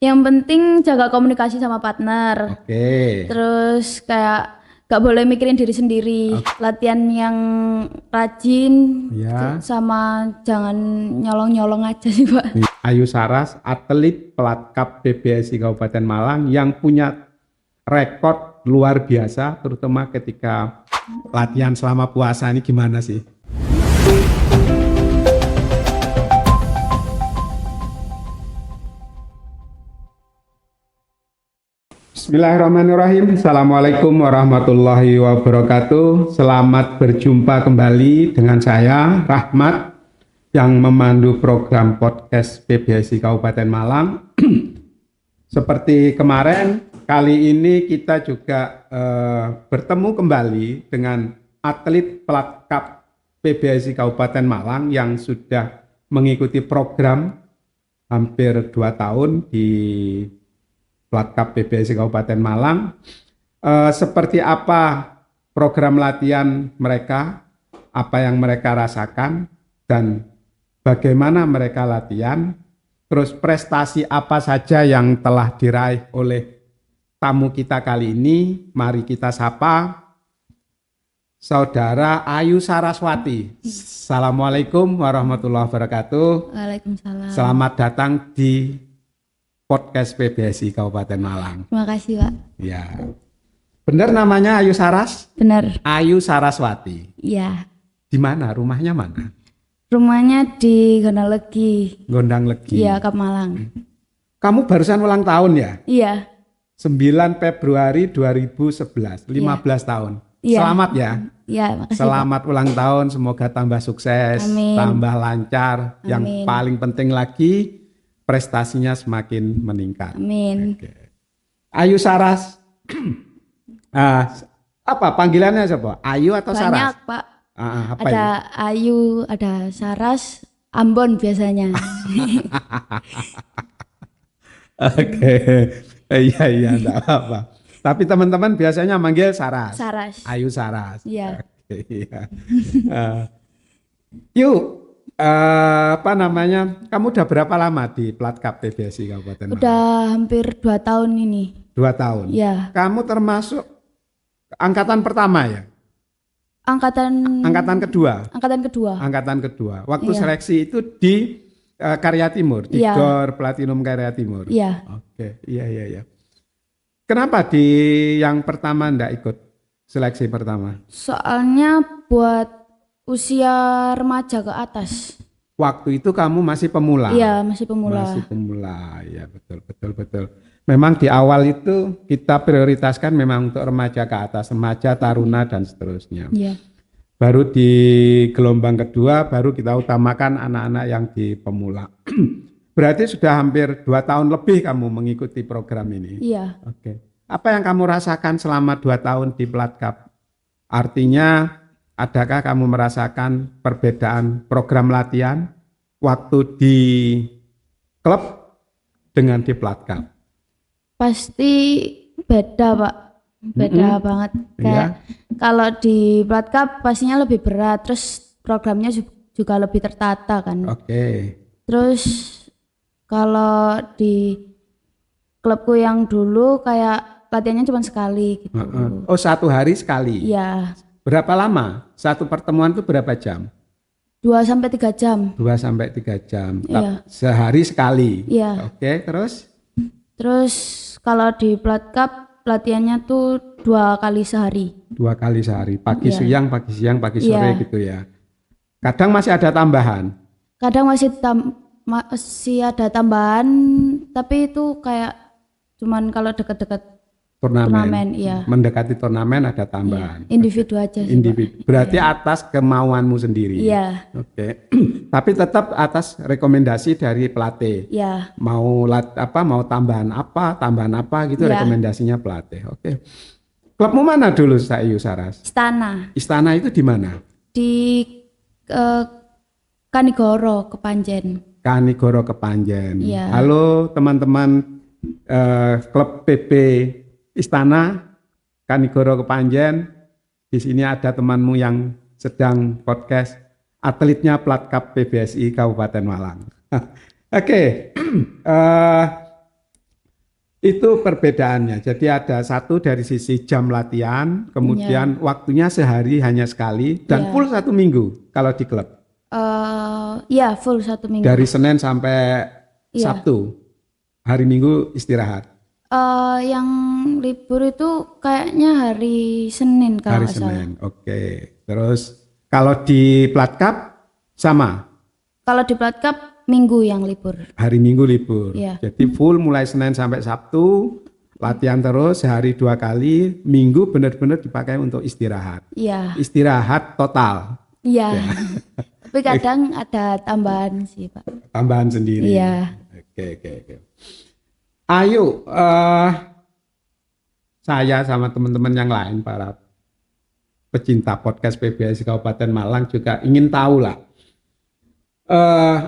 Yang penting jaga komunikasi sama partner. Oke. Terus kayak gak boleh mikirin diri sendiri. Latihan yang rajin Ya. sama jangan nyolong-nyolong aja sih Pak. Ayu Saras, atlet pelat Cup PBSI Kabupaten Malang yang punya rekor luar biasa, terutama ketika latihan selama puasa ini gimana sih? Bismillahirrahmanirrahim. Assalamualaikum warahmatullahi wabarakatuh. Selamat berjumpa kembali dengan saya, Rahmat, yang memandu program podcast PBSI Kabupaten Malang. Seperti kemarin, kali ini kita juga bertemu kembali dengan atlet pelat Cup PBSI Kabupaten Malang yang sudah mengikuti program hampir 2 tahun di Pelat Cup PBSI Kabupaten Malang. Seperti apa program latihan mereka, apa yang mereka rasakan, dan bagaimana mereka latihan, terus prestasi apa saja yang telah diraih oleh tamu kita kali ini. Mari kita sapa Saudara Ayu Saraswati. Assalamualaikum warahmatullahi wabarakatuh. Waalaikumsalam. Selamat datang di podcast PBSI Kabupaten Malang. Terima kasih Pak. Ya, benar namanya Ayu Saras? Benar. Ayu Saraswati. Iya. Di mana? Rumahnya mana? Rumahnya di Gondang-Legi. Gondang-Legi. Iya, Kap Malang. Kamu barusan ulang tahun ya? Iya. 9 Februari 2011, 15 tahun. Iya. Selamat ya. Iya, makasih Selamat ulang tahun, semoga tambah sukses, Amin. tambah lancar. Yang Amin. paling penting lagi, prestasinya semakin meningkat. Pak. Amin. Oke. Ayu Saras, apa panggilannya siapa? Ayu atau Banyak Saras? Pak. Apa Ada ini? Ayu, ada Saras, Ambon biasanya. Oke, iya, enggak apa-apa. Tapi teman-teman biasanya manggil Saras. Saras. Ayu Saras. Iya. Oke, iya. Yuk, apa namanya? Kamu udah berapa lama di Pelat Cup PBSI Kabupaten Malang? Udah hampir 2 tahun ini. 2 tahun. Iya. Kamu termasuk angkatan pertama ya? Angkatan kedua. Angkatan kedua. Waktu Iya. seleksi itu di Karya Timur, di Iya. GOR Platinum Karya Timur. Iya. Oke, iya. Kenapa di yang pertama ndak ikut seleksi pertama? Soalnya buat usia remaja ke atas. Waktu itu kamu masih pemula. Iya, masih pemula. Masih pemula, ya betul. Memang di awal itu kita prioritaskan memang untuk remaja ke atas, remaja, taruna dan seterusnya. Iya. Baru di gelombang kedua baru kita utamakan anak-anak yang di pemula. Berarti sudah hampir 2 tahun lebih kamu mengikuti program ini. Iya. Oke. Apa yang kamu rasakan selama 2 tahun di Pelat Cup? Artinya, adakah kamu merasakan perbedaan program latihan waktu di klub dengan di Pelat Cup? Pasti beda Pak. Beda banget. Kayak kalau di Plat Cup pastinya lebih berat. Terus programnya juga lebih tertata kan. Oke. Terus kalau di klubku yang dulu kayak latihannya cuma sekali gitu. Oh, 1 hari sekali? Iya. Berapa lama? Satu pertemuan itu berapa jam? 2-3 jam. 2-3 jam. Iya. Sehari sekali? Iya. Oke, terus? Terus kalau di Plat Cup latihannya tuh 2 kali sehari. 2 kali sehari, pagi Iya. siang, pagi siang, pagi sore Iya. gitu ya. Kadang masih ada tambahan. Kadang masih ada tambahan, tapi itu kayak cuman kalau deket-deket turnamen, iya. Mendekati turnamen ada tambahan. Individu aja sih, Pak. Individu. Berarti atas kemauanmu sendiri. Iya. Oke. Tapi tetap atas rekomendasi dari pelatih. Iya. Mau mau tambahan apa gitu, Iya. rekomendasinya pelatih. Oke. Klubmu mana dulu, Ayu Saras? Istana Istana itu di mana? di Kanigoro Kepanjen. Kanigoro Kepanjen. Iya. Halo teman-teman klub PB Istana Kanigoro Kepanjen. Di sini ada temanmu yang sedang podcast, atletnya Plat Cup PBSI Kabupaten Malang. Oke. Itu perbedaannya. Jadi ada satu dari sisi jam latihan, kemudian waktunya sehari hanya sekali dan full 1 minggu kalau di klub. Ya full 1 minggu. Dari Senin sampai Sabtu. Hari Minggu istirahat. Yang libur itu kayaknya hari Senin kalau Hari nggak salah. Senin. Oke. Terus kalau di Plat Cup sama. Kalau di Plat Cup Minggu yang libur. Hari Minggu libur. Iya. Jadi full mulai Senin sampai Sabtu, latihan terus sehari 2 kali, Minggu benar-benar dipakai untuk istirahat. Iya. Istirahat total. Iya. Tapi kadang ada tambahan sih, Pak. Tambahan sendiri. Iya. Oke. Ayo, saya sama teman-teman yang lain, para pecinta podcast PBSI Kabupaten Malang juga ingin tahu lah.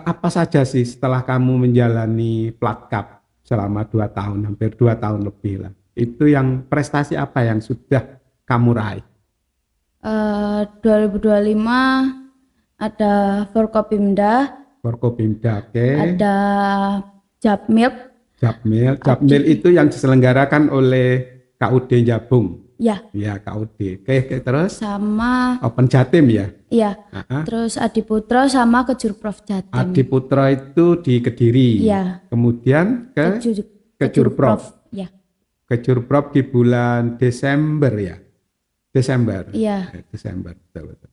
Apa saja sih setelah kamu menjalani Plat Cup selama 2 tahun, hampir 2 tahun lebih lah. Itu yang prestasi apa yang sudah kamu raih? 2025 ada Forkopimda, Forkopimda, oke. ada Japmilk. Japmil itu yang diselenggarakan oleh KUD Jabung. Ya. Ya, KUD. Oke, terus Sama Open Jatim ya. iya. Terus Adiputro sama Kejurprov Jatim. Adiputro itu di Kediri. Iya. Kemudian ke Kejurprov. Ya. Kejurprov di bulan Desember ya. Desember. Iya. Desember.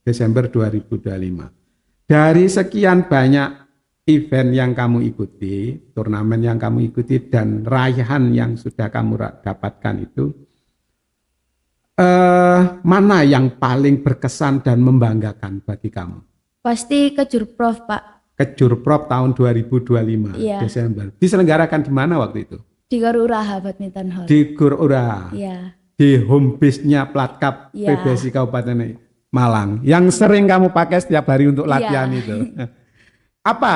Desember 2025. Dari sekian banyak event yang kamu ikuti, turnamen yang kamu ikuti dan raihan yang sudah kamu dapatkan itu, mana yang paling berkesan dan membanggakan bagi kamu? Pasti Kejurprov, Pak. Kejurprov tahun 2025 Iya. Desember. Diselenggarakan di mana waktu itu? Di Gor Uraha Badminton Hall. Di Gor Uraha. Iya. Di home base-nya Plat Cup PBSI Kabupaten Malang. Yang sering kamu pakai setiap hari untuk latihan itu. Apa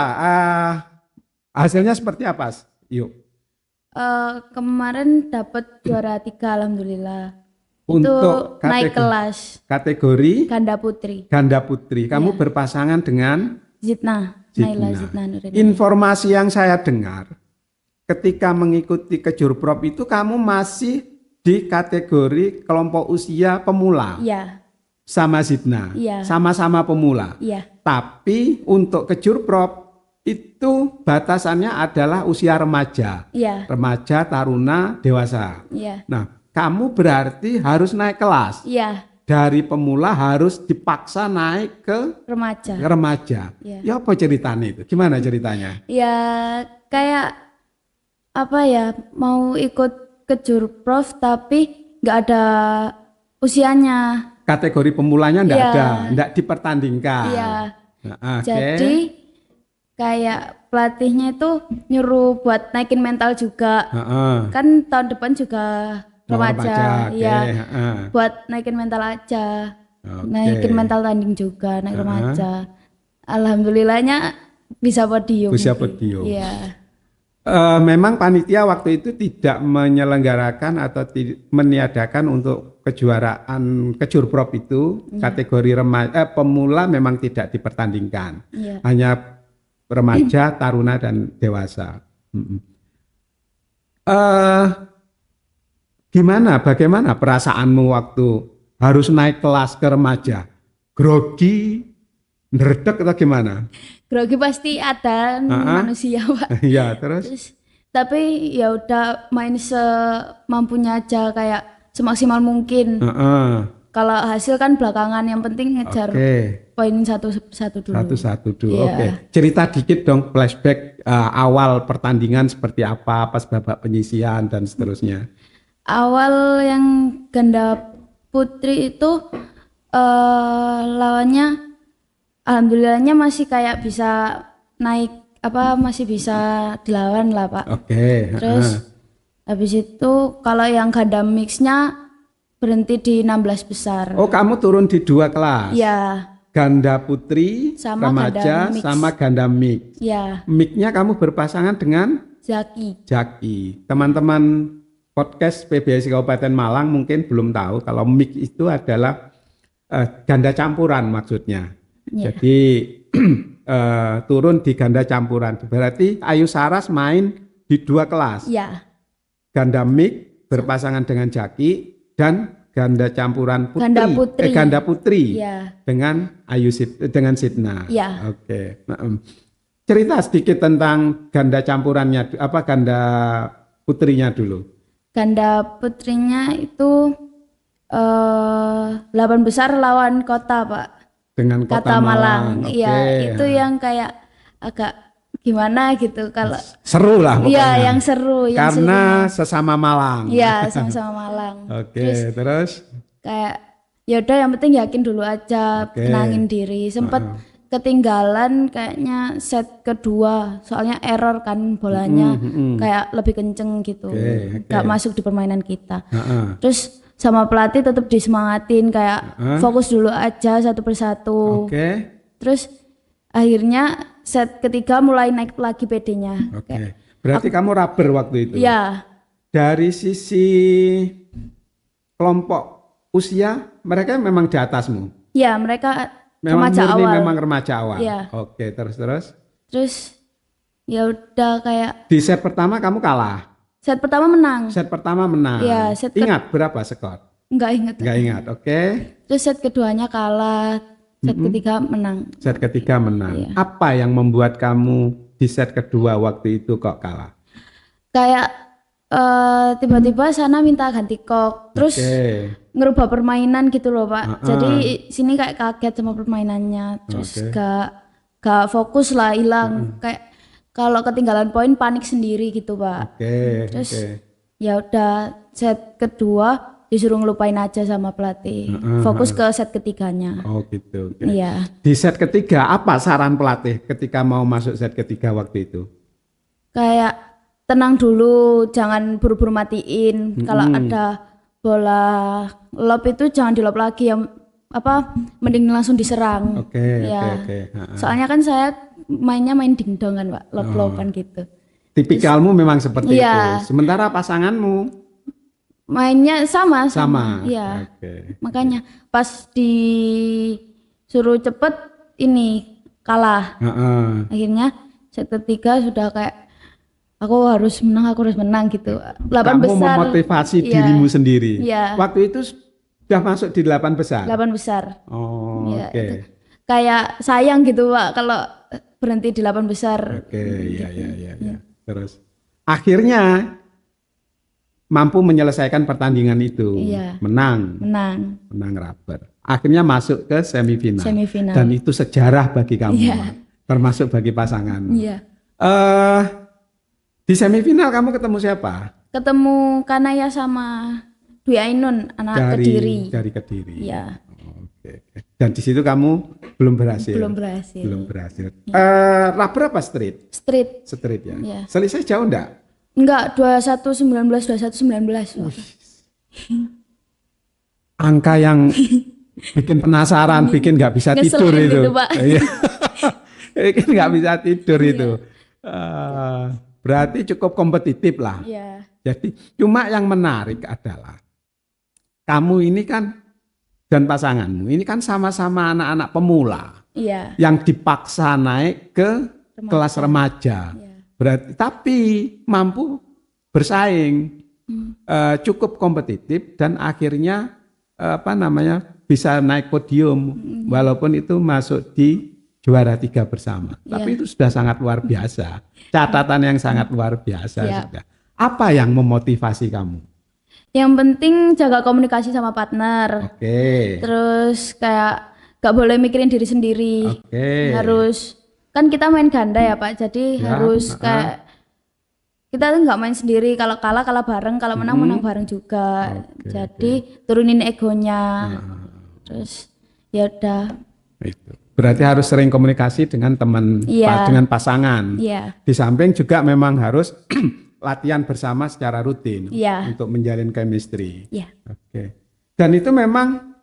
hasilnya seperti apa? Yuk. Kemarin dapat juara 3 alhamdulillah. Untuk itu naik kelas. Kategori Ganda putri. Ganda putri. Kamu berpasangan dengan Zidna. Naila Zidna Nurini. Informasi yang saya dengar ketika mengikuti Kejurprov itu kamu masih di kategori kelompok usia pemula. Iya. Sama Zidna. Iya. Sama-sama pemula. Iya. Tapi untuk Kejurprov itu batasannya adalah usia remaja. Iya. Remaja, taruna, dewasa. Iya. Nah, kamu berarti harus naik kelas. Iya. Dari pemula harus dipaksa naik ke remaja. Iya. Ya apa ceritanya itu? Gimana ceritanya? Ya kayak apa ya, mau ikut Kejurprov tapi nggak ada usianya. Kategori pemulanya enggak Iya. ada, enggak dipertandingkan. Iya. Nah, oke. Jadi kayak pelatihnya itu nyuruh buat naikin mental juga. Kan tahun depan juga remaja. Iya. Buat naikin mental aja. Naikin mental tanding juga, naik remaja. Alhamdulillahnya bisa podium. Bisa podium. Iya. Memang panitia waktu itu tidak menyelenggarakan atau meniadakan untuk kejuaraan Kejurprov itu kategori remaja pemula memang tidak dipertandingkan. Iya. Hanya remaja, taruna dan dewasa. Bagaimana perasaanmu waktu harus naik kelas ke remaja? Grogi, ngeredek atau gimana? Grogi pasti ada, manusia, Pak. Iya, terus? Tapi ya udah main semampunya aja, kayak semaksimal mungkin. Kalau hasil kan belakangan, yang penting ngejar poin satu dulu. Oke. Cerita dikit dong, flashback awal pertandingan seperti apa, pas babak penyisihan dan seterusnya. Awal yang ganda putri itu lawannya alhamdulillahnya masih kayak bisa naik, masih bisa dilawan lah, Pak. Oke. Terus habis itu kalau yang ganda mixnya berhenti di 16 besar. Oh, kamu turun di 2 kelas? Iya. Ganda putri, sama remaja, ganda mix. sama ganda mix. Iya. Mixnya kamu berpasangan dengan? Jaki. Teman-teman podcast PBSI Kabupaten Malang mungkin belum tahu kalau mix itu adalah ganda campuran maksudnya. Yeah. Jadi turun di ganda campuran. Berarti Ayu Saras main di 2 kelas. Iya. ganda mix berpasangan dengan Jaki dan ganda campuran putri. Ganda putri. Ya. Dengan dengan Sidna. Ya. Oke. Cerita sedikit tentang ganda campurannya, ganda putrinya dulu. Ganda putrinya itu 8 besar lawan Kota, Pak. Dengan Kota Malang. Iya, itu yang kayak agak gimana gitu kalau seru lah pokoknya. Iya, yang seru karena sesama Malang. Iya, sama-sama Malang. Terus kayak ya udah yang penting yakin dulu aja, tenangin diri. Sempat ketinggalan kayaknya set kedua, soalnya error kan bolanya kayak lebih kenceng gitu. Gak masuk di permainan kita. Terus sama pelatih tetap disemangatin kayak fokus dulu aja satu persatu. Terus akhirnya set ketiga mulai naik lagi PD-nya. Berarti kamu rubber waktu itu? Iya. Dari sisi kelompok usia mereka memang di atasmu? Iya, mereka memang remaja awal. Memang remaja awal. Iya. Terus ya udah kayak di set pertama kamu kalah. Set pertama menang. Iya, ingat berapa skor? Enggak ingat. Terus set keduanya kalah, set ketiga menang. Iya. Apa yang membuat kamu di set kedua waktu itu kok kalah? Kayak tiba-tiba sana minta ganti kok, terus ngerubah permainan gitu loh, Pak. Jadi sini kayak kaget sama permainannya, terus gak fokus lah, hilang. Kayak kalau ketinggalan poin panik sendiri gitu, Pak. Terus ya udah set kedua disuruh ngelupain aja sama pelatih. Fokus ke set ketiganya. Gitu. Iya. Di set ketiga apa saran pelatih ketika mau masuk set ketiga waktu itu? Kayak tenang dulu, jangan buru-buru matiin. Kalau ada bola lob itu jangan dilop lagi, yang mending langsung diserang. Soalnya kan saya main dingdong kan, Pak, lob-loban gitu. Tipikalmu memang seperti itu. Sementara pasanganmu mainnya sama. Iya. Makanya pas disuruh cepet ini kalah. Akhirnya set ketiga sudah kayak aku harus menang gitu. 8 kamu besar. Kamu memotivasi dirimu sendiri. Iya. Waktu itu sudah masuk di 8 besar. 8 besar. Oke. Kayak sayang gitu, Pak, kalau berhenti di 8 besar. Iya. Terus akhirnya mampu menyelesaikan pertandingan itu. Menang rubber. Akhirnya masuk ke semifinal. Dan itu sejarah bagi kamu, termasuk bagi pasangan. Di semifinal kamu ketemu siapa? Ketemu Kanaya sama Dwi Ainun, anak Kediri. Dari Kediri. Iya. Dan di situ kamu belum berhasil. Belum berhasil. Rubber apa street? Street ya. Iya. Selisih jauh enggak? Enggak, 21-19, 21-19. Angka yang bikin penasaran, bikin nggak bisa tidur itu. Gitu, Pak. Bikin nggak bisa tidur itu. Berarti cukup kompetitif lah. Jadi cuma yang menarik adalah kamu ini kan dan pasanganmu ini kan sama-sama anak-anak pemula yang dipaksa naik ke kelas remaja. Berarti tapi mampu bersaing, cukup kompetitif dan akhirnya bisa naik podium walaupun itu masuk di juara 3 bersama. Tapi itu sudah sangat luar biasa, catatan yang sangat luar biasa sudah. Apa yang memotivasi kamu? Yang penting jaga komunikasi sama partner. Terus kayak gak boleh mikirin diri sendiri. Harus, kan kita main ganda ya, Pak. Jadi harus kayak kita tuh nggak main sendiri. Kalau kalah bareng, kalau menang bareng juga. Jadi turunin egonya. Terus ya udah. Berarti harus sering komunikasi dengan teman, dengan pasangan. Di samping juga memang harus latihan bersama secara rutin untuk menjalin chemistry. Dan itu memang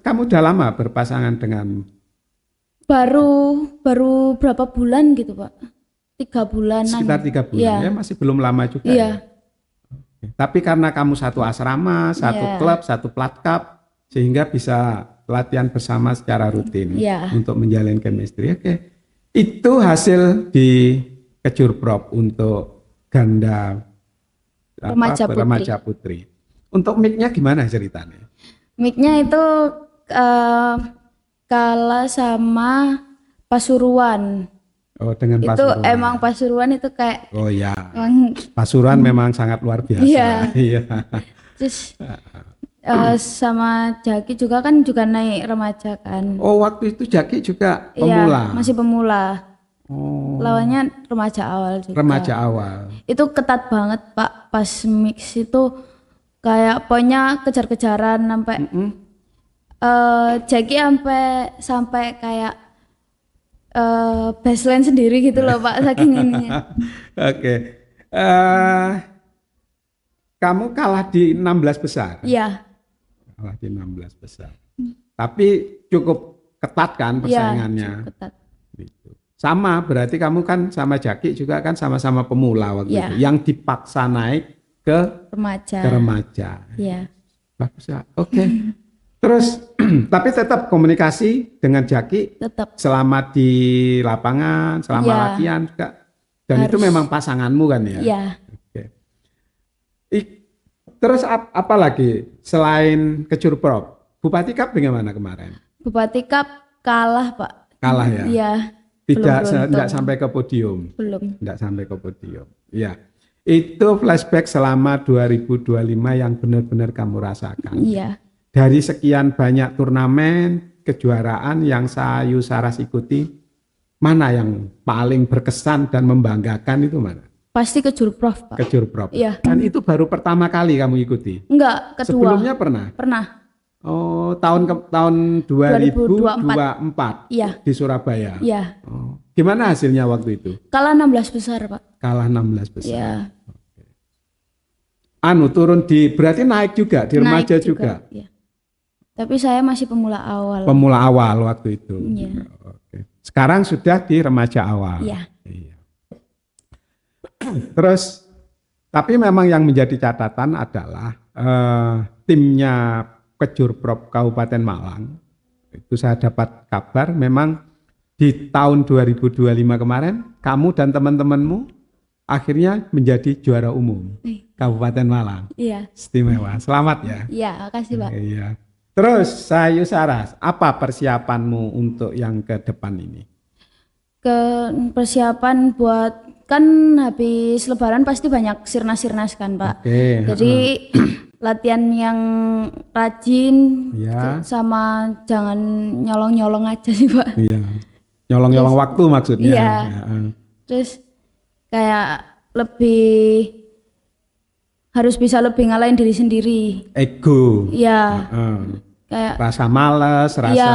kamu udah lama berpasangan dengan? Baru berapa bulan gitu, Pak? 3 bulanan. Sekitar 3 bulan ya, masih belum lama juga. Ya? Tapi karena kamu satu asrama, satu klub, satu platkap, sehingga bisa latihan bersama secara rutin untuk menjalin chemistry. Itu hasil di Kejurprov untuk ganda remaja putri. Untuk mic-nya gimana ceritanya? Mic-nya itu kalah sama Pasuruan. Oh, dengan itu Pasuruan. Emang Pasuruan itu kayak oh ya Pasuruan memang sangat luar biasa. Iya. Terus sama Jaki juga kan juga naik remaja kan. Oh, waktu itu Jaki juga pemula. Iya, masih pemula. Oh. Lawannya remaja awal juga. Remaja awal. Itu ketat banget Pak, pas mix itu kayak pokoknya kejar-kejaran sampai Jaki sampai kayak baseline sendiri gitu loh Pak, saking ininya. Oke. Kamu kalah di 16 besar. Iya. Kalah di 16 besar. Tapi cukup ketat kan persaingannya. Iya, cukup ketat. Gitu. Sama, berarti kamu kan sama Jaki juga kan sama-sama pemula waktu itu. Yang dipaksa naik ke remaja. Iya. Bagus ya. Oke. Terus tapi tetap komunikasi dengan Jaki tetap selama di lapangan, selama latihan juga. Dan itu memang pasanganmu kan ya? Iya. Oke. Terus apa lagi selain Kejurprov? Bupati Cup bagaimana kemarin? Bupati Cup kalah Pak. Kalah ya? Iya. Tidak sampai ke podium. Belum. Tidak sampai ke podium. Iya. Itu flashback selama 2025 yang benar-benar kamu rasakan. Iya. Dari sekian banyak turnamen, kejuaraan yang Ayu Saras ikuti, mana yang paling berkesan dan membanggakan itu mana? Pasti Kejurprov Pak. Kejurprov. Iya. Dan itu baru pertama kali kamu ikuti? Enggak, kedua. Sebelumnya pernah? Pernah. Oh, tahun 2024 iya. Di Surabaya? Iya. Oh. Gimana hasilnya waktu itu? Kalah 16 besar Pak. Kalah 16 besar? Iya. Turun berarti naik juga, di remaja juga? Iya. Tapi saya masih pemula awal. Pemula awal waktu itu? Iya. Oke. Sekarang sudah di remaja awal? Iya. Terus, tapi memang yang menjadi catatan adalah timnya Kejurprov Kabupaten Malang, itu saya dapat kabar memang di tahun 2025 kemarin, kamu dan teman-temanmu akhirnya menjadi juara umum Kabupaten Malang. Iya. Istimewa. Selamat ya. Iya, makasih Pak. Iya. Terus Ayu Saras, apa persiapanmu untuk yang ke depan ini? Persiapan buat, kan habis lebaran pasti banyak sirnas kan Pak. Oke. Jadi latihan yang rajin sama jangan nyolong-nyolong aja sih Pak. Iya. Nyolong-nyolong waktu maksudnya. Iya. Terus kayak harus bisa lebih ngalahin diri sendiri. Ego. Iya. Kayak rasa malas, rasa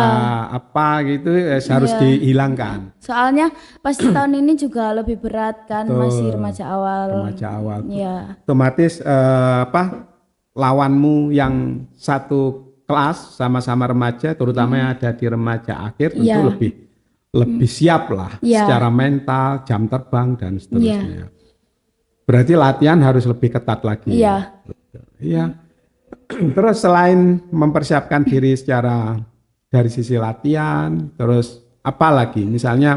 apa gitu harus dihilangkan. Soalnya pasti tahun ini juga lebih berat kan, masih remaja awal. Remaja awal. Iya. Otomatis lawanmu yang satu kelas sama-sama remaja, terutama yang ada di remaja akhir tentu lebih siap lah secara mental, jam terbang dan seterusnya. Berarti latihan harus lebih ketat lagi. Iya. Iya. Terus selain mempersiapkan diri secara dari sisi latihan, terus apa lagi? Misalnya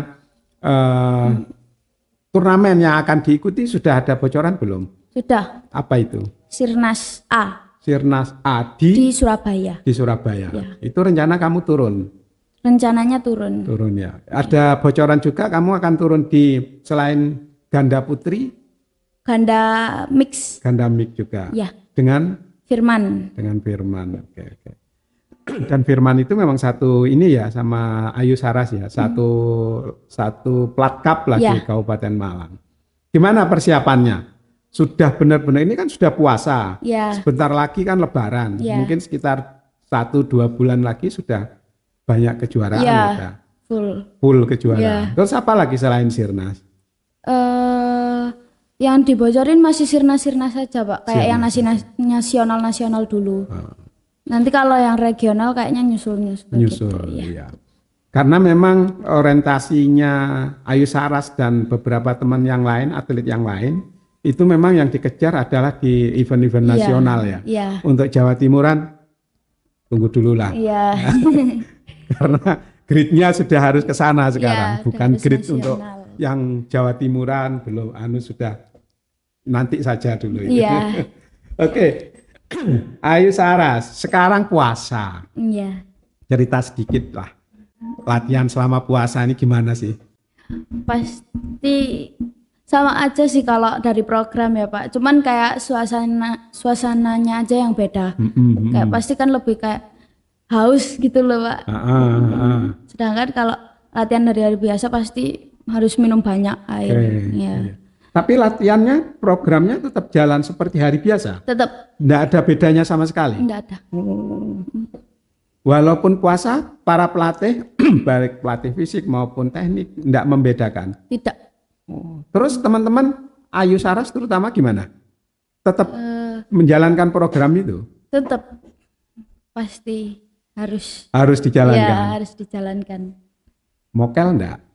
turnamen yang akan diikuti sudah ada bocoran belum? Sudah. Apa itu? Sirnas A. Sirnas A di Surabaya. Di Surabaya. Ya. Itu rencana kamu turun? Rencananya turun. Turun ya. Ada bocoran juga kamu akan turun di selain ganda putri? Ganda mix. Ganda mix juga. Ya. Dengan Firman. Dengan Firman. Oke. Dan Firman itu memang satu ini ya sama Ayu Saras ya, satu plat cup lagi Kabupaten Malang. Gimana persiapannya? Sudah benar-benar ini kan sudah puasa. Ya. Sebentar lagi kan Lebaran. Ya. Mungkin sekitar 1-2 bulan lagi sudah banyak kejuaraan ya. Full kejuaraan. Ya. Terus apa lagi selain Sirnas? Yang dibocorin masih sirnas-sirnas saja Pak, kayak yang nasional dulu. Nanti kalau yang regional kayaknya nyusul gitu, ya. Karena memang orientasinya Ayu Saras dan beberapa teman yang lain, atlet yang lain, itu memang yang dikejar adalah di event-event nasional ya. Untuk Jawa Timuran, tunggu dulu lah. Karena gridnya sudah harus ke sana sekarang, bukan grid nasional. Untuk yang Jawa Timuran belum sudah nanti saja dulu ya. Iya. Oke. Ayu Saras, sekarang puasa. Iya. Cerita sedikit lah. Latihan selama puasa ini gimana sih? Pasti sama aja sih kalau dari program ya Pak. Cuman kayak suasananya aja yang beda. Kayak pasti kan lebih kayak haus gitu loh Pak. Sedangkan kalau latihan dari hari biasa pasti harus minum banyak air. Ya. Tapi latihannya, programnya tetap jalan seperti hari biasa? Tetap. Nggak ada bedanya sama sekali? Nggak ada. Walaupun puasa, para pelatih, baik pelatih fisik maupun teknik, nggak membedakan? Tidak. Terus teman-teman Ayu Saras terutama gimana? Tetap menjalankan program itu? Tetap. Pasti harus. Harus dijalankan? Ya, harus dijalankan. Mokel enggak?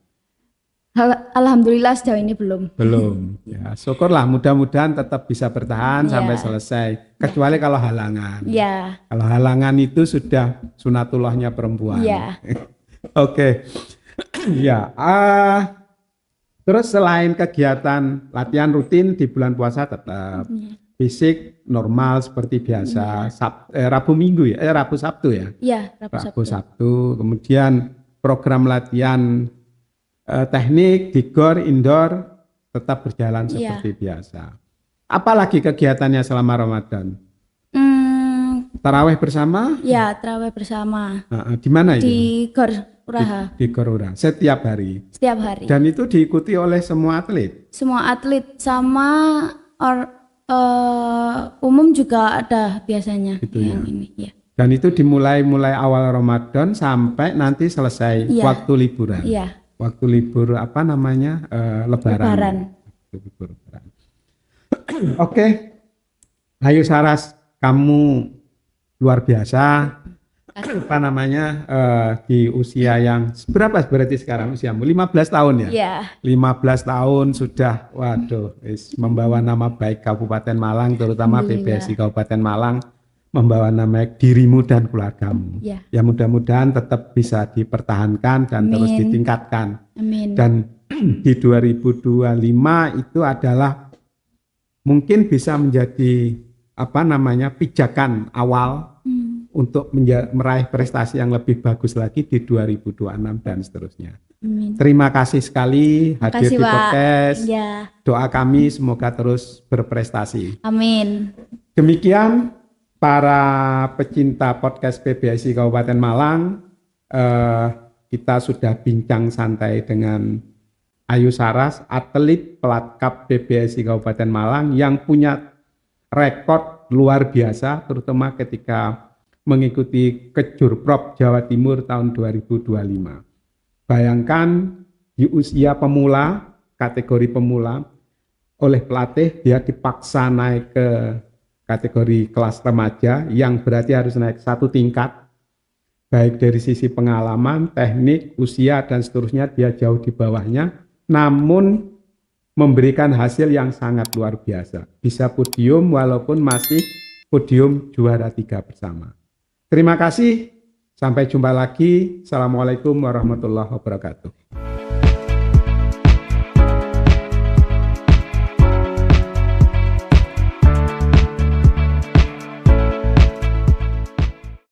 Alhamdulillah sejauh ini belum. Belum. Ya, syukurlah mudah-mudahan tetap bisa bertahan sampai selesai. Kecuali kalau halangan. Ya. Kalau halangan itu sudah sunatullahnya perempuan. Ya. Oke. Ya. Terus selain kegiatan latihan rutin di bulan puasa tetap fisik normal seperti biasa. Rabu Minggu ya, Rabu Sabtu ya. Iya, Rabu Sabtu. Kemudian program latihan teknik di GOR indoor tetap berjalan seperti biasa. Apalagi kegiatannya selama Ramadan? Taraweh bersama? Ya, taraweh bersama. Di mana itu? Di GOR Uraha. Di GOR Uraha. Setiap hari. Setiap hari. Dan itu diikuti oleh semua atlet. Semua atlet sama umum juga ada biasanya. Gitu yang ya. ini. Ya. Dan itu dimulai awal Ramadan sampai nanti selesai waktu liburan. Iya. Waktu libur apa namanya? Lebaran. Oke. Ayu Saras, kamu luar biasa. Apa namanya? Di usia yang berapa berarti sekarang usiamu? 15 tahun ya? Iya. 15 tahun sudah membawa nama baik Kabupaten Malang, terutama PBSI Kabupaten Malang, membawa nama dirimu dan keluargamu. Ya mudah-mudahan tetap bisa dipertahankan dan terus ditingkatkan. Amin. Dan di 2025 itu adalah mungkin bisa menjadi pijakan awal untuk meraih prestasi yang lebih bagus lagi di 2026 dan seterusnya. Amin. Terima kasih sekali hadir di podcast. Ya. Doa kami semoga terus berprestasi. Amin. Demikian para pecinta podcast PBSI Kabupaten Malang, kita sudah bincang santai dengan Ayu Saras, atlet Pelatkap PBSI Kabupaten Malang yang punya rekor luar biasa, terutama ketika mengikuti Kejurprop Jawa Timur tahun 2025. Bayangkan di usia pemula, kategori pemula, oleh pelatih dia dipaksa naik ke kategori kelas remaja yang berarti harus naik satu tingkat, baik dari sisi pengalaman, teknik, usia dan seterusnya dia jauh di bawahnya, namun memberikan hasil yang sangat luar biasa. Bisa podium walaupun masih podium juara 3 bersama. Terima kasih, sampai jumpa lagi. Assalamualaikum warahmatullahi wabarakatuh.